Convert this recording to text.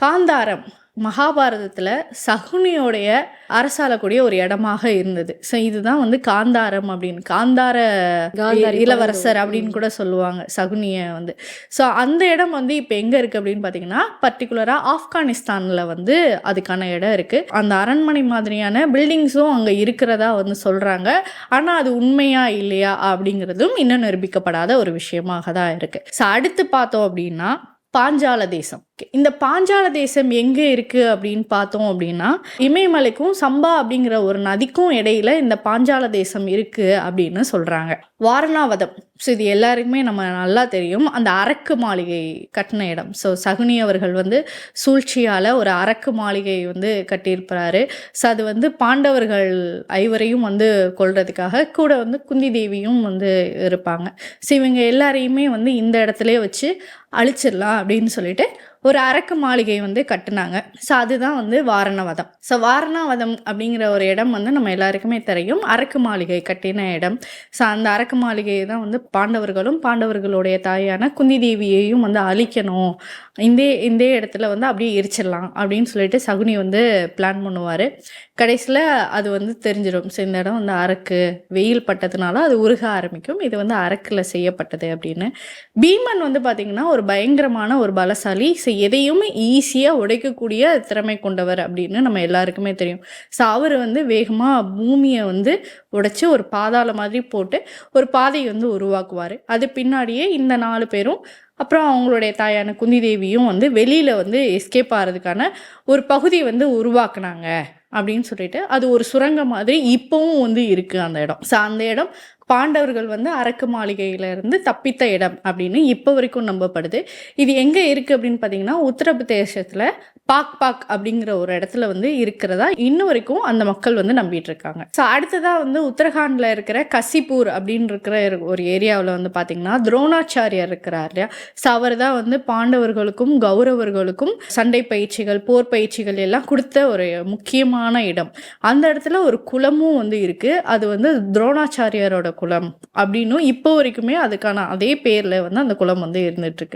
காந்தாரம் மகாபாரதத்துல சகுனியோடைய அரசாளக்கூடிய ஒரு இடமாக இருந்தது. ஸோ இதுதான் வந்து காந்தாரம் அப்படின்னு, காந்தார இளவரசர் அப்படின்னு கூட சொல்லுவாங்க சகுனிய வந்து. ஸோ அந்த இடம் வந்து இப்போ எங்க இருக்கு அப்படின்னு பார்த்தீங்கன்னா, பர்டிகுலரா ஆப்கானிஸ்தான்ல வந்து அதுக்கான இடம் இருக்கு. அந்த அரண்மனை மாதிரியான பில்டிங்ஸும் அங்க இருக்கிறதா வந்து சொல்றாங்க. ஆனா அது உண்மையா இல்லையா அப்படிங்கிறதும் இன்னும் நிரூபிக்கப்படாத ஒரு விஷயமாக தான் இருக்கு. ஸோ அடுத்து பார்த்தோம் அப்படின்னா பாஞ்சால தேசம். இந்த பாஞ்சால தேசம் எங்க இருக்கு அப்படின்னு பார்த்தோம் அப்படின்னா, இமயமலைக்கும் சம்பா அப்படிங்கிற ஒரு நதிக்கும் இடையில இந்த பாஞ்சால தேசம் இருக்கு அப்படின்னு சொல்றாங்க. வாரணாவதம், ஸோ இது எல்லாருக்குமே நம்ம நல்லா தெரியும். அந்த அரக்கு மாளிகை கட்டின இடம். ஸோ சகுனி அவர்கள் வந்து சூழ்ச்சியால ஒரு அரக்கு மாளிகை வந்து கட்டியிருப்பாரு. ஸோ அது வந்து பாண்டவர்கள் ஐவரையும் வந்து கொல்றதுக்காக கூட வந்து குந்தி தேவியும் வந்து இருப்பாங்க. ஸோ இவங்க எல்லாரையுமே வந்து இந்த இடத்துல வச்சு அழிச்சிடலாம் அப்படின்னு சொல்லிட்டு ஒரு அரக்கு மாளிகை வந்து கட்டுனாங்க. ஸோ அதுதான் வந்து வாரணாவதம். ஸோ வாரணாவதம் அப்படிங்கிற ஒரு இடம் வந்து நம்ம எல்லாருக்குமே தெரியும், அரக்கு மாளிகை கட்டின இடம். ஸோ அந்த அரக்கு மாளிகையை தான் வந்து பாண்டவர்களும் பாண்டவர்களுடைய தாயான குந்தி தேவியையும் வந்து அழிக்கணும், இந்த இடத்துல வந்து அப்படியே எரிச்சிடலாம் அப்படின்னு சொல்லிட்டு சகுனி வந்து பிளான் பண்ணுவார். கடைசியில் அது வந்து தெரிஞ்சிடும். ஸோ இந்த இடம் வந்து அரக்கு, வெயில் பட்டதுனால அது உருக ஆரம்பிக்கும், இது வந்து அரக்கில் செய்யப்பட்டது அப்படின்னு. பீமன் வந்து பார்த்திங்கன்னா ஒரு பயங்கரமான ஒரு பலசாலி. ஸோ எதையுமே ஈஸியாக உடைக்கக்கூடிய திறமை கொண்டவர் அப்படின்னு நம்ம எல்லாருக்குமே தெரியும். ஸோ அவர் வந்து வேகமாக பூமியை வந்து உடைச்சி ஒரு பாதாள மாதிரி போட்டு ஒரு பாதையை வந்து உருவாக்குவார். அது பின்னாடியே இந்த 4 பேரும் அப்புறம் அவங்களுடைய தாயான குந்தி தேவியும் வந்து வெளியில் வந்து எஸ்கேப் ஆகிறதுக்கான ஒரு பகுதி வந்து உருவாக்குனாங்க அப்படின்னு சொல்லிட்டு, அது ஒரு சுரங்கம் மாதிரி இப்போவும் வந்து இருக்குது அந்த இடம். ஸோ அந்த இடம் பாண்டவர்கள் வந்து அரக்கு மாளிகையிலேருந்து தப்பித்த இடம் அப்படின்னு இப்போ வரைக்கும் நம்பப்படுது. இது எங்கே இருக்குது அப்படின்னு பார்த்தீங்கன்னா, உத்தரப்பிரதேசத்தில் பாக் அப்படிங்கிற ஒரு இடத்துல வந்து இருக்கிறதா இன்னும் வரைக்கும் அந்த மக்கள் வந்து நம்பிட்டு இருக்காங்க. ஸோ அடுத்ததாக வந்து உத்தரகாண்டில் இருக்கிற கசிப்பூர் அப்படின்னு இருக்கிற ஒரு ஏரியாவில் வந்து பார்த்தீங்கன்னா துரோணாச்சாரியார் இருக்கிறார் இல்லையா. ஸோ அவர் தான் வந்து பாண்டவர்களுக்கும் கௌரவர்களுக்கும் சண்டை பயிற்சிகள், போர் பயிற்சிகள் எல்லாம் கொடுத்த ஒரு முக்கியமான இடம். அந்த இடத்துல ஒரு குளமும் வந்து இருக்குது. அது வந்து துரோணாச்சாரியாரோட குளம் அப்படின்னும் இப்போ வரைக்குமே அதுக்கான அதே பேரில் வந்து அந்த குளம் வந்து இருந்துட்டு இருக்கு.